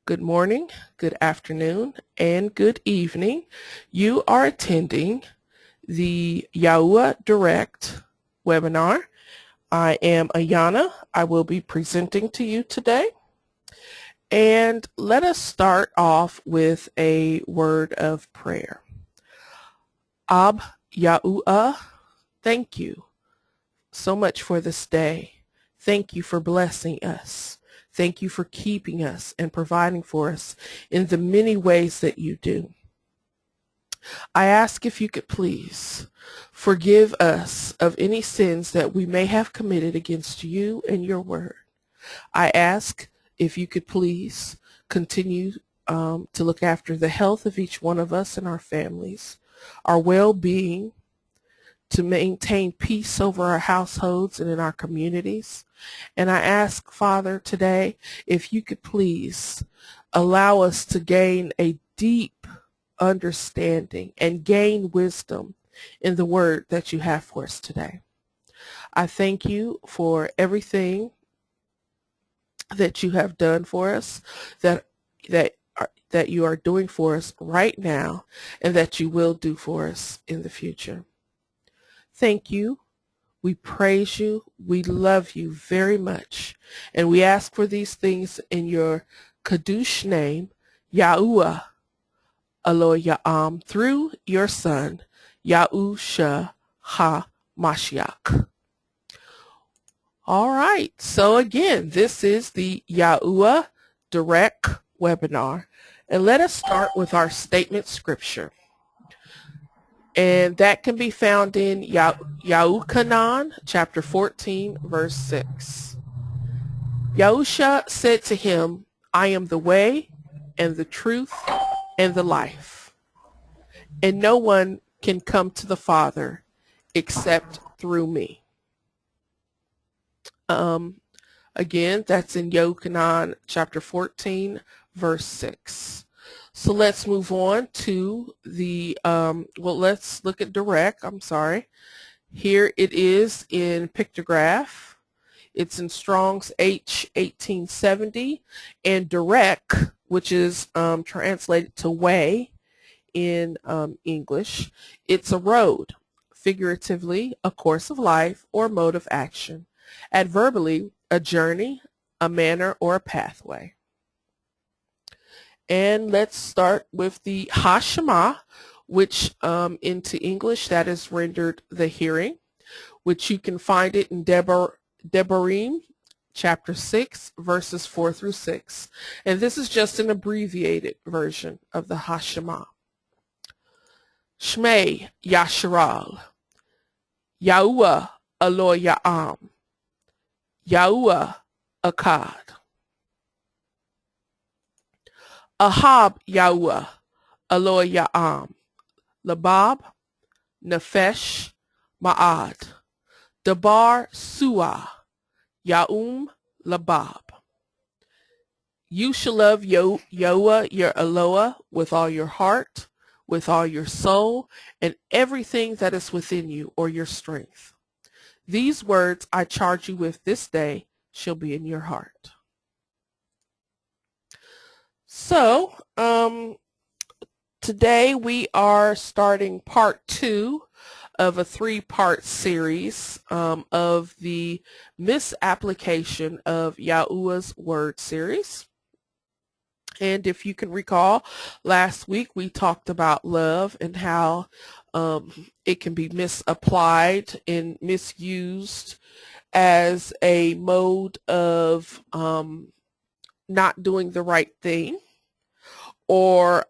Good morning, good afternoon, and good evening. You are attending the YHUH Direct webinar. I am Ayana. I will be presenting to you today. And let us start off with a word of prayer. Ab YHUH, thank you so much for this day. Thank you for blessing us. Thank you for keeping us and providing for us in the many ways that you do. I ask if you could please forgive us of any sins that we may have committed against you and your word. I ask if you could please continue to look after the health of each one of us and our families, our well-being, to maintain peace over our households and in our communities. And I ask, Father, today, if you could please allow us to gain a deep understanding and gain wisdom in the word that you have for us today. I thank you for everything that you have done for us, that you are doing for us right now, and that you will do for us in the future. Thank you. We praise you. We love you very much. And we ask for these things in your Kadosh name, YHUH Elohim, through your Son, YHUH HaMashiach. All right. So again, this is the YHUH Direct webinar. And let us start with our statement scripture. And that can be found in Yahuchanan, chapter 14, verse 6. Yahusha said to him, I am the way and the truth and the life. And no one can come to the Father except through me. Again, that's in Yahuchanan, chapter 14, verse 6. So let's move on to the, let's look at direct. Here it is in pictograph. It's in Strong's H 1870, and direct, which is translated to way in English. It's a road, figuratively, a course of life or mode of action. Adverbially, a journey, a manner, or a pathway. And let's start with the Hashema, which into English that is rendered the hearing, which you can find it in Devarim, chapter 6, verses 4 through 6. And this is just an abbreviated version of the Hashema. Shmei Yasharal, YHUH Elohim, YHUH Akkad. Ahab YHUH Elohim, Labab, Nefesh, Ma'ad, Dabar Suah, Yaum Labab. You shall love YHUH your Eloah with all your heart, with all your soul, and everything that is within you, or your strength. These words I charge you with this day shall be in your heart. So, today we are starting part 2 of a 3-part series of the Misapplication of YHUH's Word series. And if you can recall, last week we talked about love and how it can be misapplied and misused as a mode of not doing the right thing, or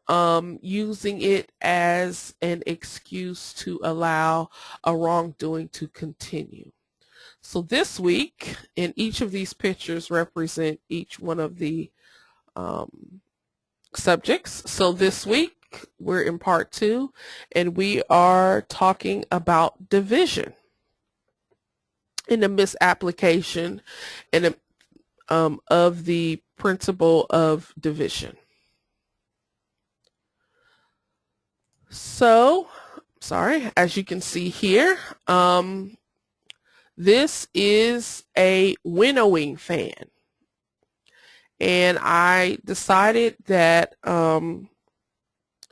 using it as an excuse to allow a wrongdoing to continue. So this week, and each of these pictures represent each one of the subjects. So this week, we're in part 2, and we are talking about division in the misapplication and of the principle of division. So, as you can see here, this is a winnowing fan. And I decided that in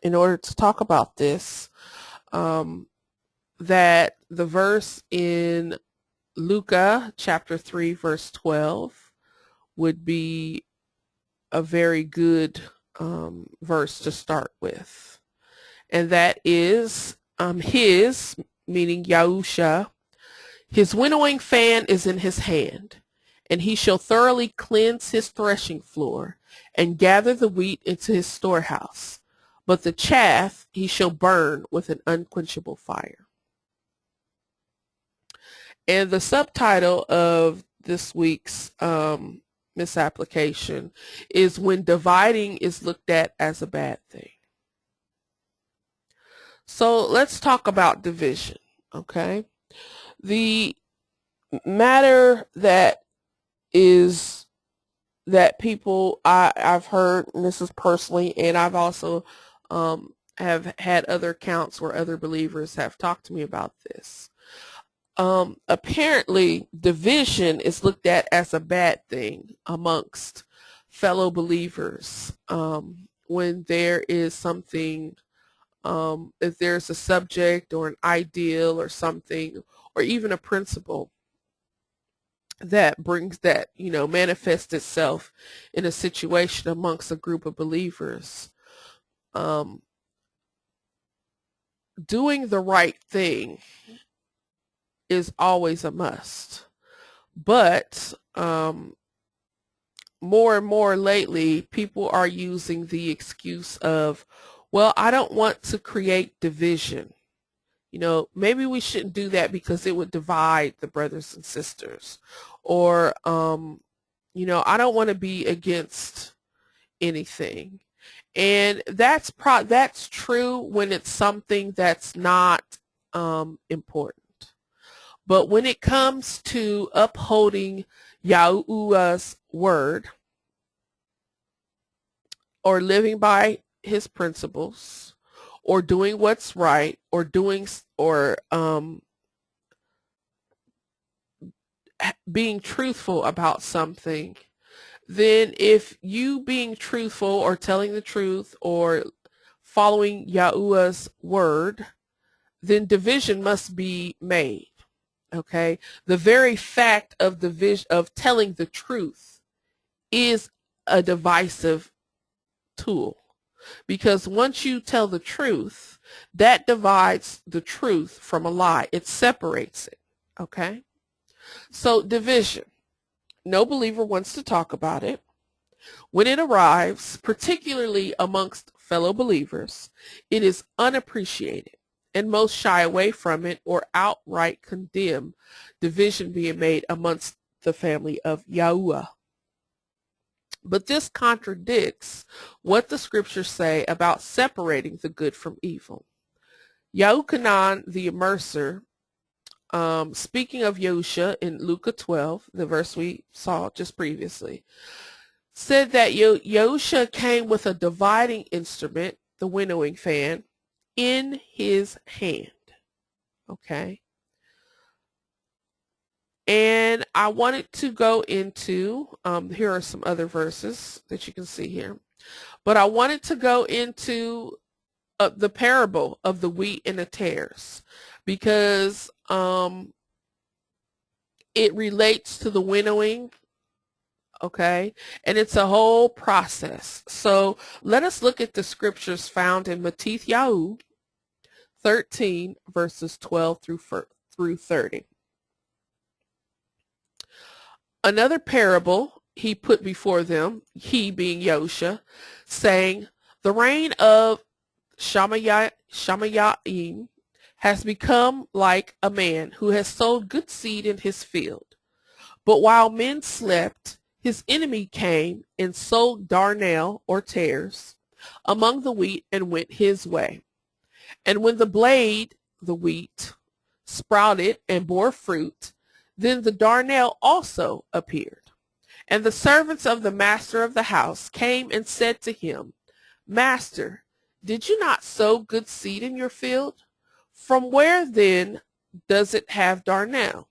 order to talk about this, that the verse in Luca chapter 3 verse 12 would be a very good verse to start with. And that is his, meaning YHUH, his winnowing fan is in his hand, and he shall thoroughly cleanse his threshing floor and gather the wheat into his storehouse. But the chaff he shall burn with an unquenchable fire. And the subtitle of this week's misapplication is when dividing is looked at as a bad thing. So let's talk about division, okay? The matter that is that people I've heard, and this is personally, and I've also have had other accounts where other believers have talked to me about this. Apparently, division is looked at as a bad thing amongst fellow believers when there is something, if there's a subject or an ideal or something, or even a principle that brings that, manifests itself in a situation amongst a group of believers. Doing the right thing is always a must. But more and more lately, people are using the excuse of, well, I don't want to create division. Maybe we shouldn't do that because it would divide the brothers and sisters. Or, I don't want to be against anything. And that's true when it's something that's not important. But when it comes to upholding YHUH's word or living by his principles or doing what's right or being truthful about something, then if you being truthful or telling the truth or following YHUH's word, then division must be made. Okay, the very fact of telling the truth is a divisive tool, because once you tell the truth, that divides the truth from a lie. It separates it. Okay, so division. No believer wants to talk about it. When it arrives, particularly amongst fellow believers, it is unappreciated, and most shy away from it or outright condemn division being made amongst the family of YHUH. But this contradicts what the scriptures say about separating the good from evil. Yahuchanan the Immerser, speaking of YHUH in Luke 12, the verse we saw just previously, said that YHUH came with a dividing instrument, the winnowing fan, in his hand. Okay. And I wanted to go into, here are some other verses that you can see here, but I wanted to go into the parable of the wheat and the tares, because it relates to the winnowing. Okay, and it's a whole process. So let us look at the scriptures found in Mattithyahu 13 verses 12 through 30. Another parable he put before them, he being YHUH, saying, the reign of Shamayim has become like a man who has sowed good seed in his field. But while men slept, his enemy came and sowed darnel or tares among the wheat and went his way. And when the blade, the wheat, sprouted and bore fruit, then the darnel also appeared. And the servants of the master of the house came and said to him, Master, did you not sow good seed in your field? From where then does it have darnel?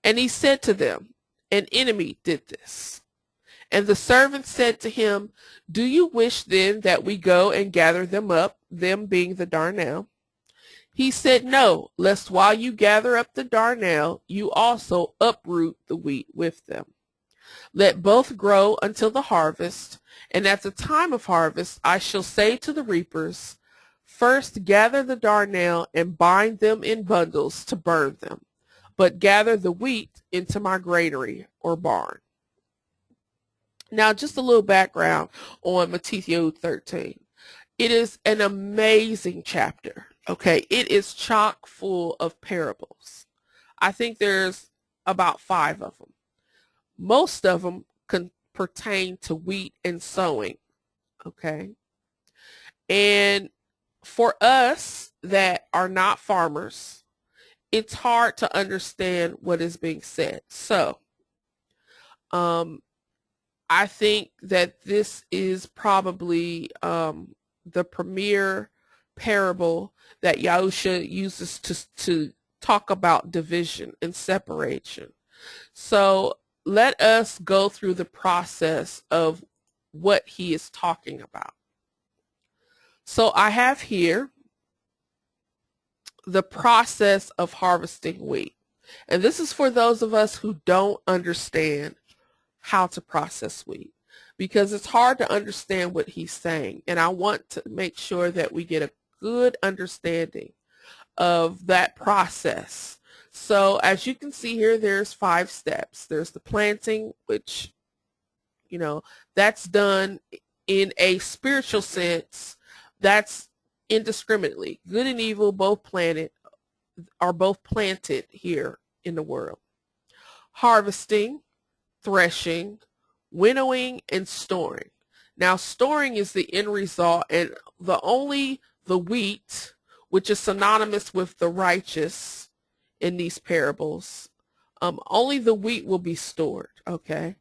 And he said to them, an enemy did this. And the servant said to him, do you wish then that we go and gather them up, them being the darnel? He said, no, lest while you gather up the darnel, you also uproot the wheat with them. Let both grow until the harvest, and at the time of harvest I shall say to the reapers, first gather the darnel and bind them in bundles to burn them, but gather the wheat into my granary or barn. Now, just a little background on Mattithyahu 13. It is an amazing chapter, okay? It is chock full of parables. I think there's about 5 of them. Most of them can pertain to wheat and sowing, okay? And for us that are not farmers, it's hard to understand what is being said. So, I think that this is probably the premier parable that YHUH uses to talk about division and separation. So let us go through the process of what he is talking about. So I have here the process of harvesting wheat. And this is for those of us who don't understand how to process wheat, because it's hard to understand what he's saying. And I want to make sure that we get a good understanding of that process. So as you can see here, there's 5 steps. There's the planting, which, you know, that's done in a spiritual sense. That's indiscriminately. Good and evil both planted here in the world. Harvesting, threshing, winnowing, and storing. Now, storing is the end result, and the wheat, which is synonymous with the righteous in these parables, only the wheat will be stored, okay?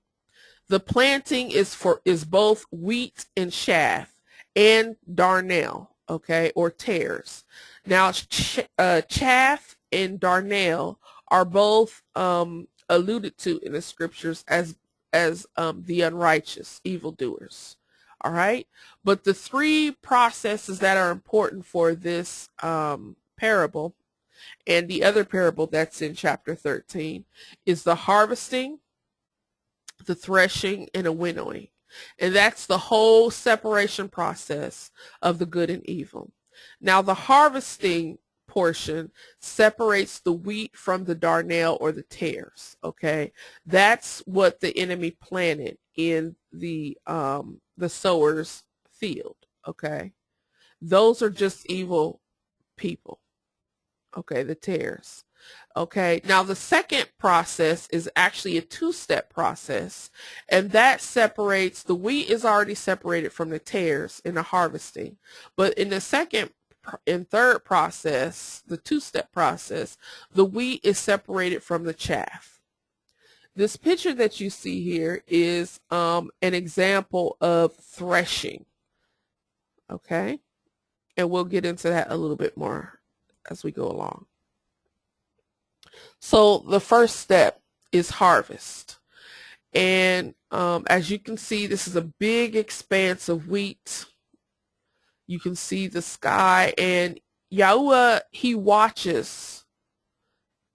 The planting is both wheat and chaff and darnel, okay, or tares. Now, chaff and darnel are both alluded to in the scriptures as the unrighteous, evildoers. All right, but the 3 processes that are important for this parable and the other parable that's in chapter 13 is the harvesting, the threshing, and a winnowing. And that's the whole separation process of the good and evil. Now, the harvesting portion separates the wheat from the darnel or the tares, okay? That's what the enemy planted in the sower's field, okay? Those are just evil people, okay, the tares. Okay, now the second process is actually a 2-step process, and that separates, the wheat is already separated from the tares in the harvesting, but in the second and third process, the 2-step process, the wheat is separated from the chaff. This picture that you see here is an example of threshing, okay, and we'll get into that a little bit more as we go along. So the first step is harvest. And as you can see, this is a big expanse of wheat. You can see the sky, and YHUH, he watches,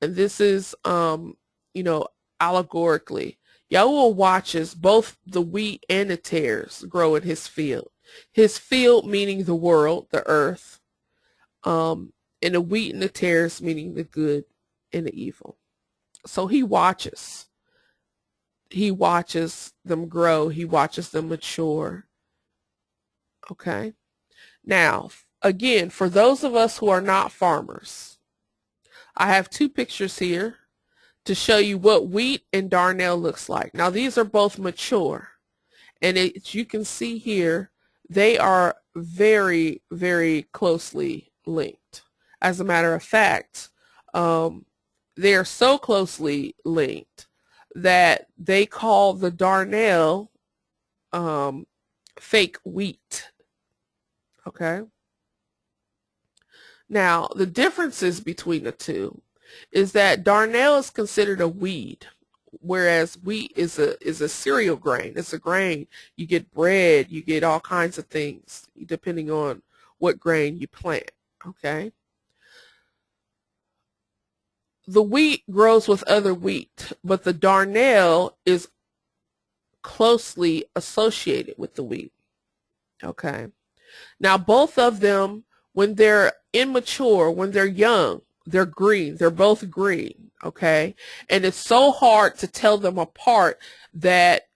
and this is, you know, allegorically, YHUH watches both the wheat and the tares grow in his field. His field meaning the world, the earth, and the wheat and the tares meaning the good and the evil. So he watches. He watches them grow. He watches them mature. Okay. Now, again, for those of us who are not farmers, I have 2 pictures here to show you what wheat and darnel looks like. Now, these are both mature, and as you can see here, they are very, very closely linked. As a matter of fact, they are so closely linked that they call the darnel fake wheat. Okay. Now, the differences between the 2 is that darnel is considered a weed, whereas wheat is a cereal grain. It's a grain. You get bread, you get all kinds of things depending on what grain you plant, okay? The wheat grows with other wheat, but the darnel is closely associated with the wheat, okay? Now, both of them, when they're immature, when they're young, they're green. They're both green, okay? And it's so hard to tell them apart that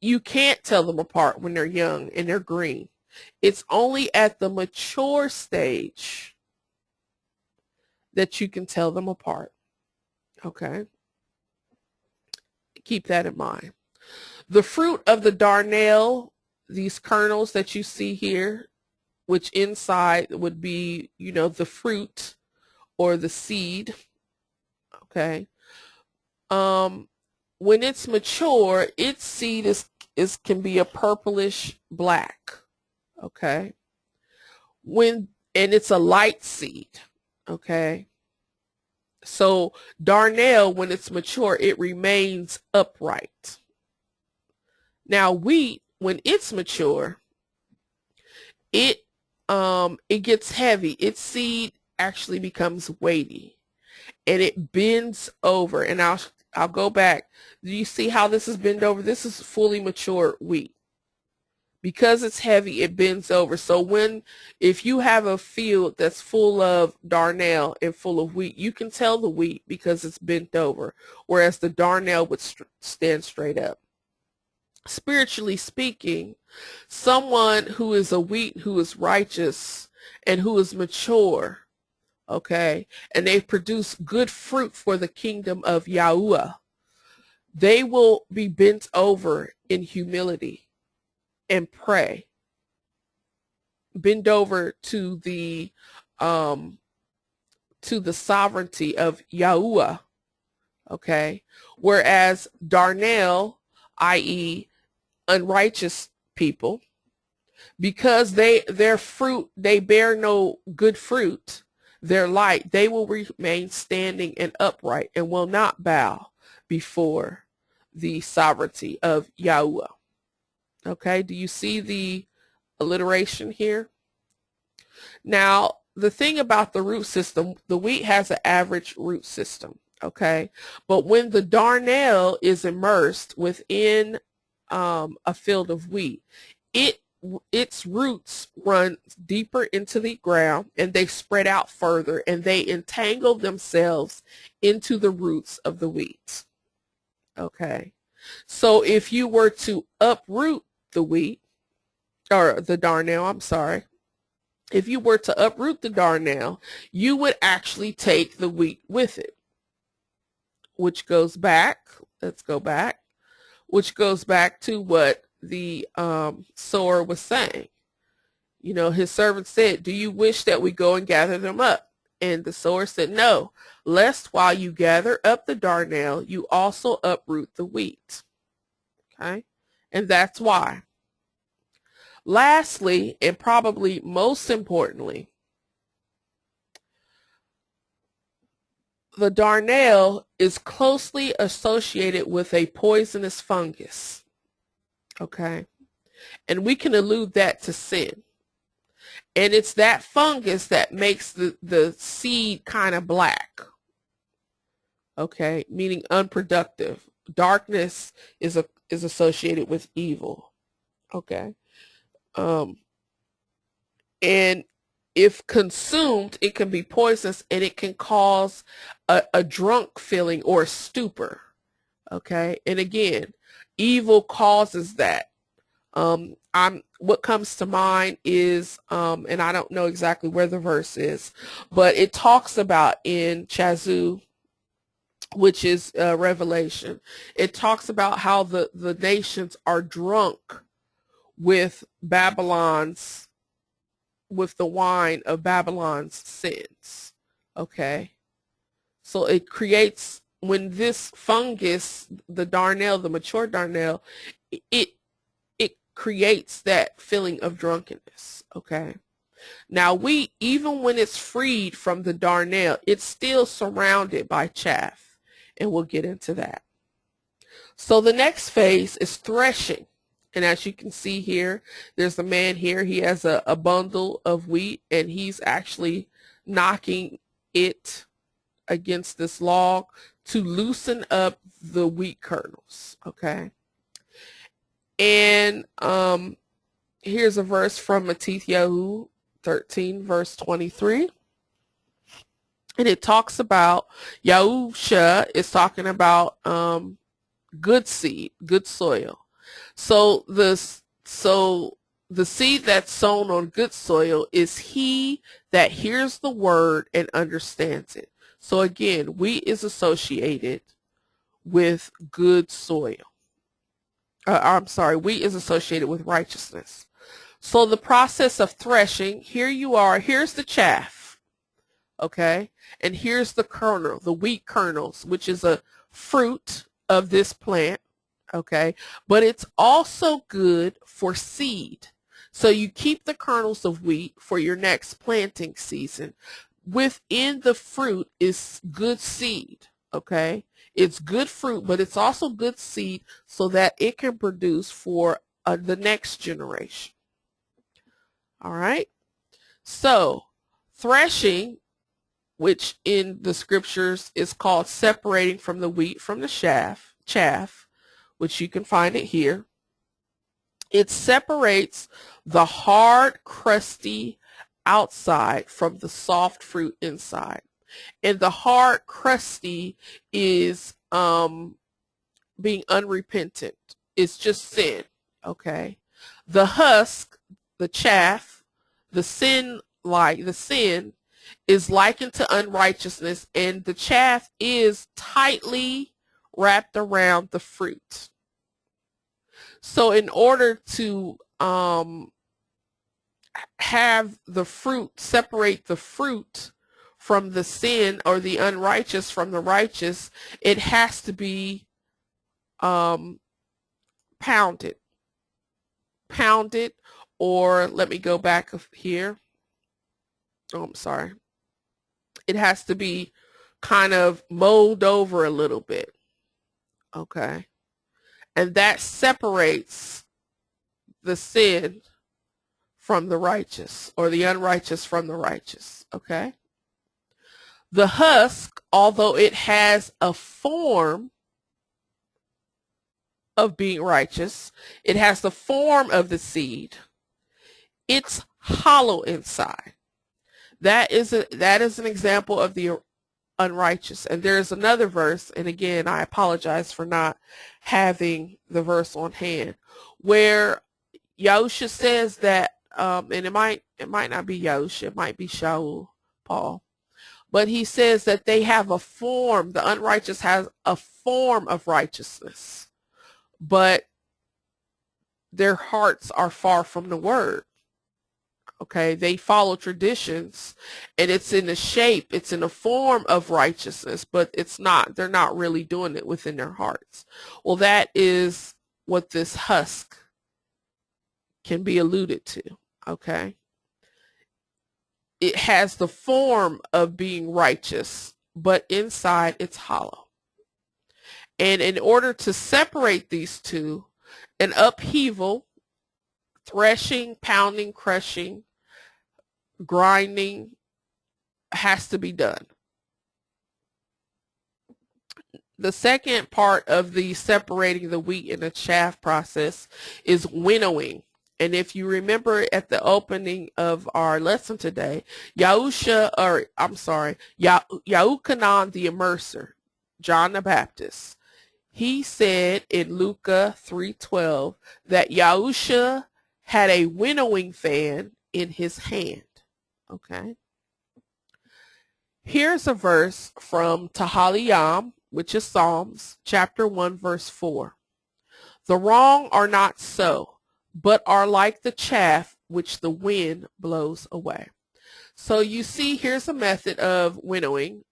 you can't tell them apart when they're young and they're green. It's only at the mature stage that you can tell them apart, okay? Keep that in mind. The fruit of the darnel, these kernels that you see here, which inside would be, you know, the fruit or the seed, okay? When it's mature, its seed can be a purplish black, okay? And it's a light seed, okay? So darnel, when it's mature, it remains upright. Now wheat, when it's mature, it gets heavy. Its seed actually becomes weighty, and it bends over. And I'll go back. Do you see how this is bent over? This is fully mature wheat. Because it's heavy, it bends over. So if you have a field that's full of darnel and full of wheat, you can tell the wheat because it's bent over, whereas the darnel would stand straight up. Spiritually speaking, someone who is a wheat, who is righteous and who is mature, okay, and they produce good fruit for the kingdom of YHUH, they will be bent over in humility and pray, bend over to the sovereignty of YHUH, okay, whereas darnel, i.e. unrighteous people, because their fruit, they bear no good fruit, they're light, they will remain standing and upright and will not bow before the sovereignty of YHUH. Okay, do you see the alliteration here? Now, the thing about the root system, the wheat has an average root system, okay? But when the darnel is immersed within a field of wheat, its roots run deeper into the ground and they spread out further and they entangle themselves into the roots of the wheat, okay? So if you were to uproot the wheat, or the darnel, I'm sorry, if you were to uproot the darnel, you would actually take the wheat with it, which goes back, let's go back, which goes back to what the sower was saying. You know, his servant said, do you wish that we go and gather them up? And the sower said, no, lest while you gather up the darnel, you also uproot the wheat. Okay, and that's why. Lastly, and probably most importantly, the darnel is closely associated with a poisonous fungus, okay? And we can allude that to sin. And it's that fungus that makes the seed kind of black, okay? Meaning unproductive. Darkness is associated with evil, okay? And if consumed, it can be poisonous and it can cause a drunk feeling or a stupor, okay? And again, evil causes that. What comes to mind is, and I don't know exactly where the verse is, but it talks about in Chazu, which is Revelation, it talks about how the nations are drunk with the wine of Babylon's sins, okay? So it creates, when this fungus, the darnel, the mature darnel, it creates that feeling of drunkenness, okay? Now even when it's freed from the darnel, it's still surrounded by chaff. and we'll get into that. So the next phase is threshing. And as you can see here, there's a man here. He has a bundle of wheat, and he's actually knocking it against this log to loosen up the wheat kernels, okay? And here's a verse from Mattithyahu 13, verse 23. And it talks about, YHUH is talking about good seed, good soil. So the seed that's sown on good soil is he that hears the word and understands it. So again, wheat is associated with good soil. Wheat is associated with righteousness. So the process of threshing, here you are, here's the chaff, okay? And here's the kernel, the wheat kernels, which is a fruit of this plant, okay? But it's also good for seed. So you keep the kernels of wheat for your next planting season. Within the fruit is good seed, okay? It's good fruit, but it's also good seed so that it can produce for the next generation. All right? So threshing, which in the scriptures is called separating from the wheat from the chaff, which you can find it here. It separates the hard, crusty outside from the soft fruit inside. And the hard, crusty is being unrepentant. It's just sin, okay? The husk, the chaff, the sin is likened to unrighteousness, and the chaff is tightly wrapped around the fruit. So in order to have the fruit, separate the fruit from the sin, or the unrighteous from the righteous, it has to be pounded, or let me go back here. Oh, I'm sorry. It has to be kind of mowed over a little bit, okay? And that separates the sin from the righteous, or the unrighteous from the righteous, okay? The husk, although it has a form of being righteous, it has the form of the seed, it's hollow inside. That is an example of the unrighteous. And there's another verse, and again, I apologize for not having the verse on hand, where YHUH says that, and it might not be YHUH, it might be Shaul, Paul, but he says that they have a form, the unrighteous has a form of righteousness, but their hearts are far from the word. Okay, they follow traditions, and it's in the shape, it's in a form of righteousness, but it's not, they're not really doing it within their hearts. Well, that is what this husk can be alluded to, okay? It has the form of being righteous, but inside it's hollow. And in order to separate these two, an upheaval, threshing, pounding, crushing, grinding has to be done. The second part of the separating the wheat and the chaff process is winnowing. And if you remember at the opening of our lesson today, Yahuchanan the Immerser, John the Baptist, he said in Luke 3:12 that Yahusha had a winnowing fan in his hand. Okay. Here's a verse from Tehillim, which is Psalms, chapter 1, verse 4. The wrong are not so, but are like the chaff which the wind blows away. So you see, here's a method of winnowing.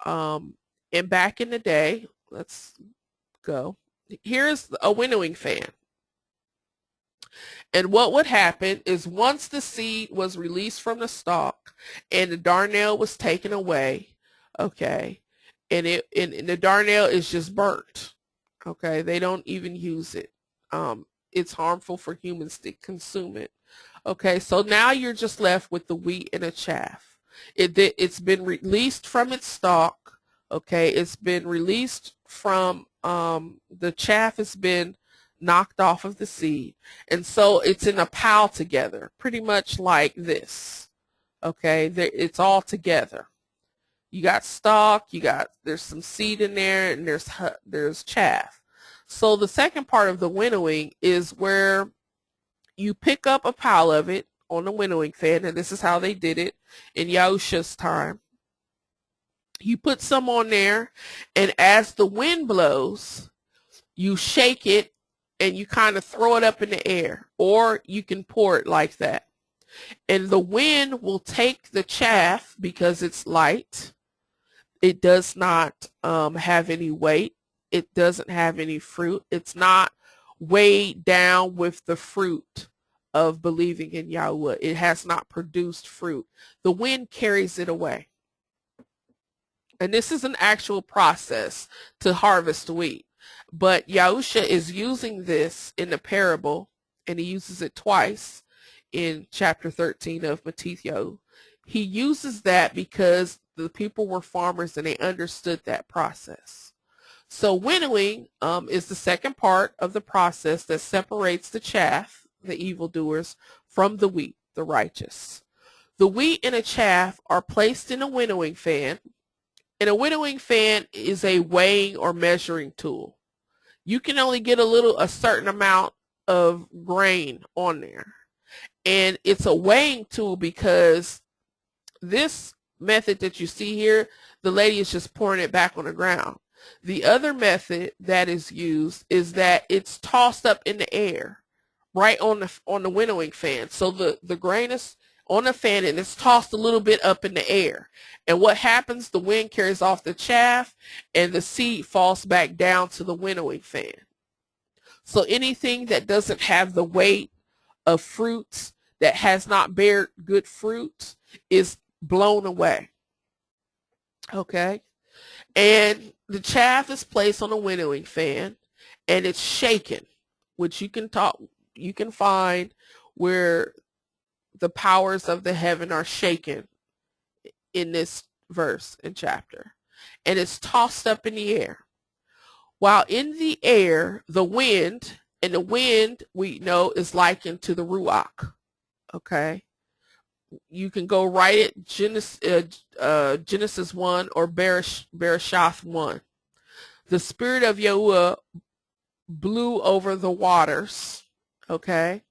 And back in the day, let's go. Here's a winnowing fan. And what would happen is once the seed was released from the stalk and the darnel was taken away, okay, and and the darnel is just burnt. Okay, they don't even use it. It's harmful for humans to consume it. Okay, so now you're just left with the wheat and the chaff. It's been released from its stalk. Okay, it's been released from the chaff has been knocked off of the seed, and so it's in a pile together, pretty much like this. Okay, it's all together. You got stalk, there's some seed in there, and there's chaff. So the second part of the winnowing is where you pick up a pile of it on the winnowing fan, and this is how they did it in YHUH's time. You put some on there, and as the wind blows, you shake it and you kind of throw it up in the air, or you can pour it like that. And the wind will take the chaff because it's light. It does not have any weight. It doesn't have any fruit. It's not weighed down with the fruit of believing in YHUH. It has not produced fruit. The wind carries it away. And this is an actual process to harvest wheat. But Yahusha is using this in the parable, and he uses it twice in chapter 13 of Mattithyahu. He uses that because the people were farmers and they understood that process. So winnowing is the second part of the process that separates the chaff, the evildoers, from the wheat, the righteous. The wheat and the chaff are placed in a winnowing fan, and a winnowing fan is a weighing or measuring tool. You can only get a certain amount of grain on there. And it's a weighing tool because this method that you see here, the lady is just pouring it back on the ground. The other method that is used is that it's tossed up in the air, right on the winnowing fan. So the grain is on the fan and it's tossed a little bit up in the air. And what happens, the wind carries off the chaff and the seed falls back down to the winnowing fan. So anything that doesn't have the weight of fruits, that has not bared good fruit, is blown away. Okay? And the chaff is placed on a winnowing fan and it's shaken, which you can find where the powers of the heaven are shaken in this verse and chapter. And it's tossed up in the air. While in the air, the wind, and the wind we know is likened to the ruach. Okay? You can go right at Genesis 1 or Bereshith 1. The Spirit of Yahuwah blew over the waters. Okay?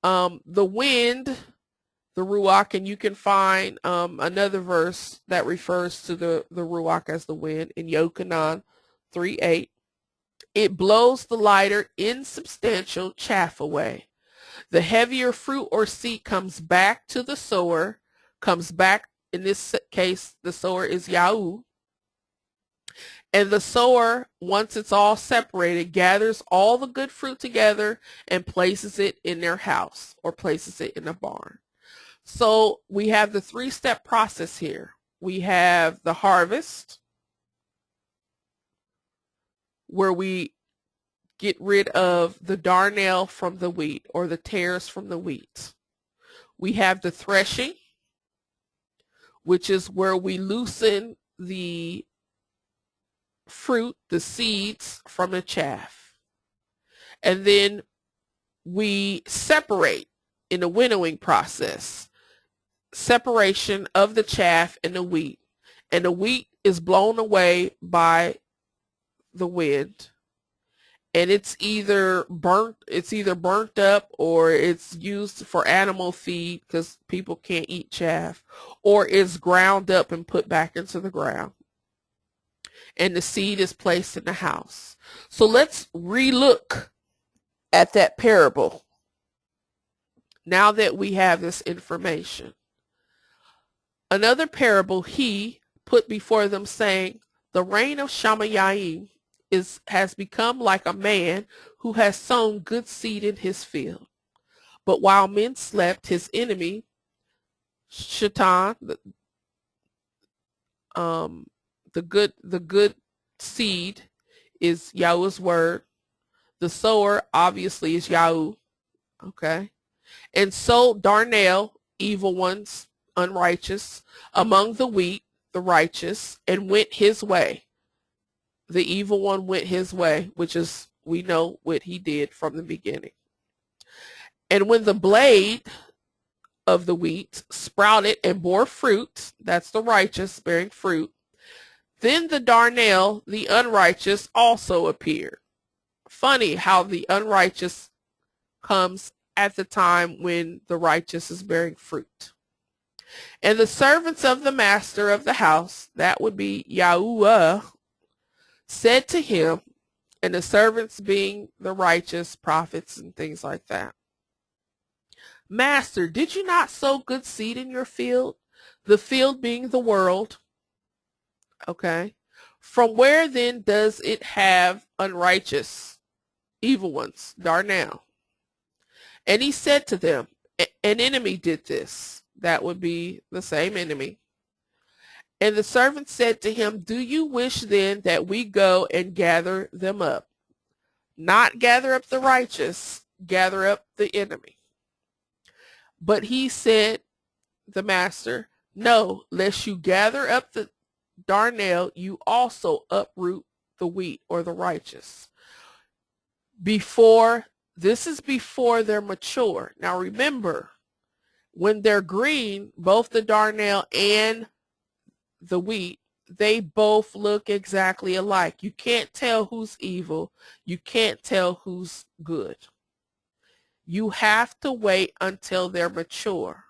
The wind, the ruach, and you can find another verse that refers to the ruach as the wind in Yochanan 3:8. It blows the lighter, insubstantial chaff away. The heavier fruit or seed comes back to the sower, comes back, in this case, the sower is Yahu. And the sower, once it's all separated, gathers all the good fruit together and places it in their house or places it in a barn. So we have the three-step process here. We have the harvest, where we get rid of the darnel from the wheat or the tares from the wheat. We have the threshing, which is where we loosen the fruit, the seeds, from the chaff. And then we separate in the winnowing process, separation of the chaff and the wheat. And the wheat is blown away by the wind. And it's either burnt up, or it's used for animal feed because people can't eat chaff, or it's ground up and put back into the ground. And the seed is placed in the house. So let's relook at that parable now that we have this information. Another parable he put before them, saying, the reign of Shamayim has become like a man who has sown good seed in his field. But while men slept, his enemy, Shaitan, the good seed is Yahuwah's word. The sower obviously is Yahu. Okay. And so darnel, evil ones, unrighteous, among the wheat, the righteous, and went his way. The evil one went his way, which is, we know what he did from the beginning. And when the blade of the wheat sprouted and bore fruit, that's the righteous bearing fruit, then the darnel, the unrighteous, also appeared. Funny how the unrighteous comes at the time when the righteous is bearing fruit. And the servants of the master of the house, that would be Yahuwah, said to him, and the servants being the righteous prophets and things like that, Master, did you not sow good seed in your field? The field being the world. Okay. From where then does it have unrighteous, evil ones, darnel? And he said to them, an enemy did this. That would be the same enemy. And the servant said to him, do you wish then that we go and gather them up? Not gather up the righteous, gather up the enemy. But he said, the master, no, lest you gather up the darnel, you also uproot the wheat or the righteous. This is before they're mature. Now remember, when they're green, both the darnel and the wheat, they both look exactly alike. You can't tell who's evil. You can't tell who's good. You have to wait until they're mature.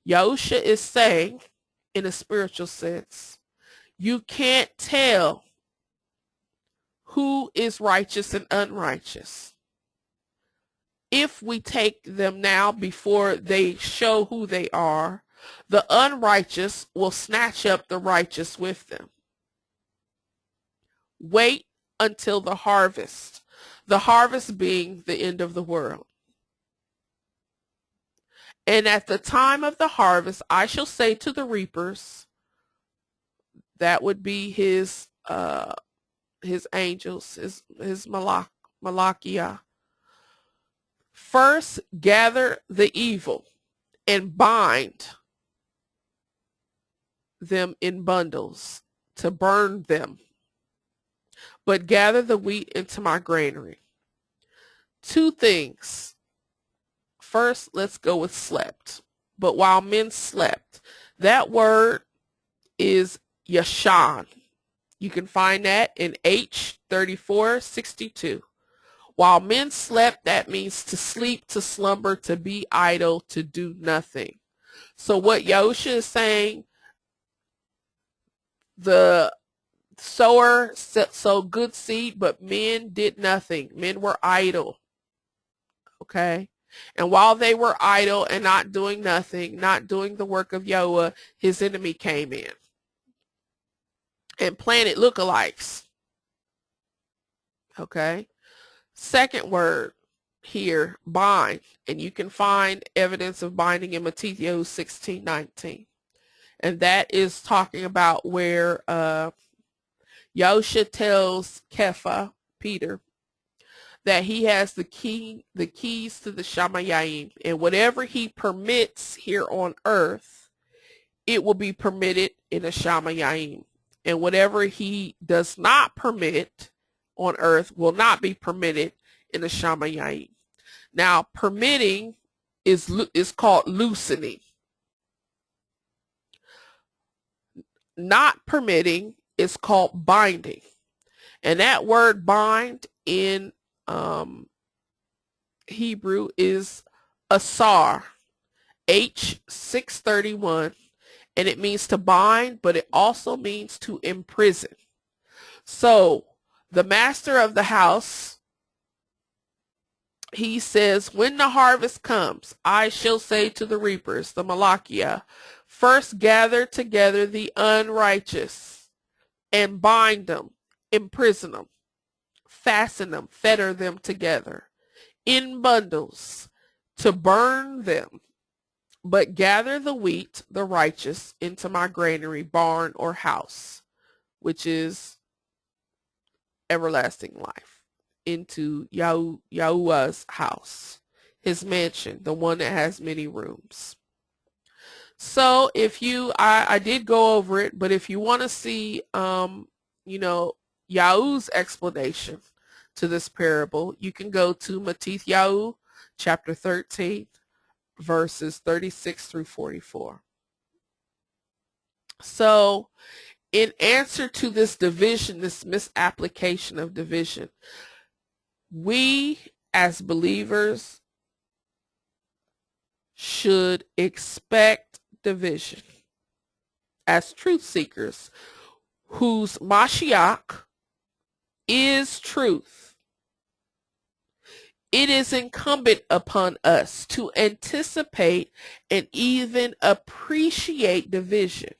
YHUH is saying, in a spiritual sense, you can't tell who is righteous and unrighteous. If we take them now before they show who they are, the unrighteous will snatch up the righteous with them. Wait until the harvest being the end of the world. And at the time of the harvest, I shall say to the reapers, that would be his angels, his Malachiah. First, gather the evil and bind them in bundles to burn them, but gather the wheat into my granary. Two things. First, let's go with slept. But while men slept, that word is yashan. You can find that in H3462. While men slept, that means to sleep, to slumber, to be idle, to do nothing. So what YHUH is saying, the sower sowed good seed, but men did nothing. Men were idle. Okay? And while they were idle and not doing nothing, not doing the work of YHUH, his enemy came in and planted lookalikes. Okay? Second word here, bind. And you can find evidence of binding in Mattithyahu 16:19. And that is talking about where YHUH tells Kepha, Peter, that he has the keys to the Shamayim, and whatever he permits here on earth, it will be permitted in a Shamayim, and whatever he does not permit on earth will not be permitted in a Shamayim. Now, permitting is called loosening. Not permitting is called binding, and that word bind in Hebrew is asar, H631, and it means to bind, but it also means to imprison. So the master of the house, he says, when the harvest comes, I shall say to the reapers, the Malachiah, first gather together the unrighteous and bind them, imprison them, fasten them, fetter them together in bundles to burn them, but gather the wheat, the righteous, into my granary, barn, or house. which is everlasting life, into Yahuwah's house, his mansion, the one that has many rooms. So if you, I did go over it, but if you want to see, Yahu's explanation to this parable, you can go to Mattithyahu chapter 13, verses 36 through 44. So in answer to this division, this misapplication of division, we as believers should expect division as truth seekers whose Mashiach is truth. It is incumbent upon us to anticipate and even appreciate division,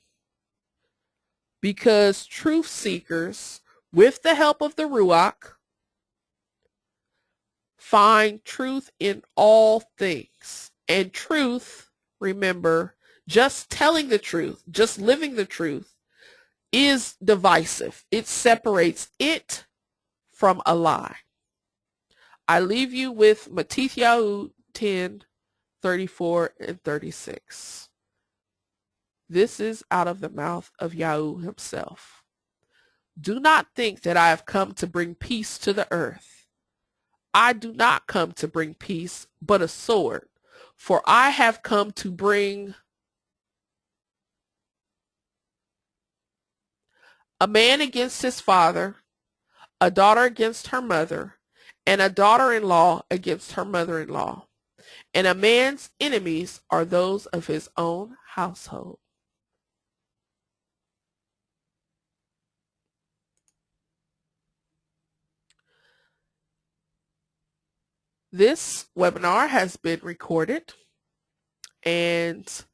because truth seekers, with the help of the Ruach, find truth in all things. And truth, remember, just telling the truth, just living the truth, is divisive. It separates it from a lie. I leave you with Mattithyahu 10, 34 and 36. This is out of the mouth of Yahu himself. Do not think that I have come to bring peace to the earth. I do not come to bring peace, but a sword. For I have come to bring a man against his father, a daughter against her mother, and a daughter-in-law against her mother-in-law. And a man's enemies are those of his own household. This webinar has been recorded, and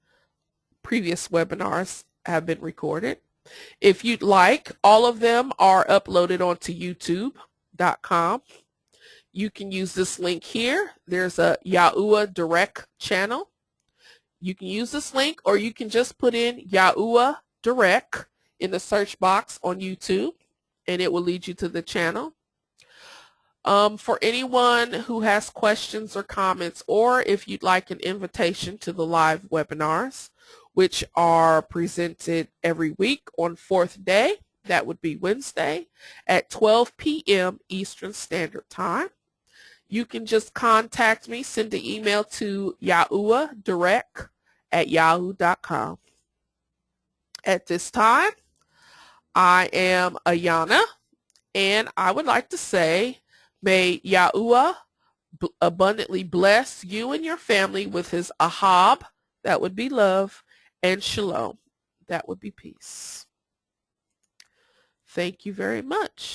previous webinars have been recorded. If you'd like, all of them are uploaded onto youtube.com. You can use this link here. There's a Yahuwah Direct channel. You can use this link, or you can just put in Yahuwah Direct in the search box on YouTube, and it will lead you to the channel. For anyone who has questions or comments, or if you'd like an invitation to the live webinars, which are presented every week on 4th day, that would be Wednesday at 12 p.m. Eastern Standard Time, you can just contact me, send an email to yahuwahdirect@yahoo.com. At this time, I am Ayana, and I would like to say, may Yahuwah abundantly bless you and your family with his ahab, that would be love, and shalom, that would be peace. Thank you very much.